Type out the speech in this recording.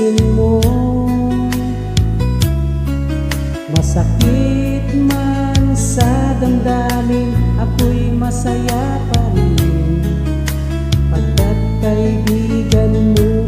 pansin mo. Masakit man sa damdamin, ako'y masaya pa rin pagkat kaibigan mo.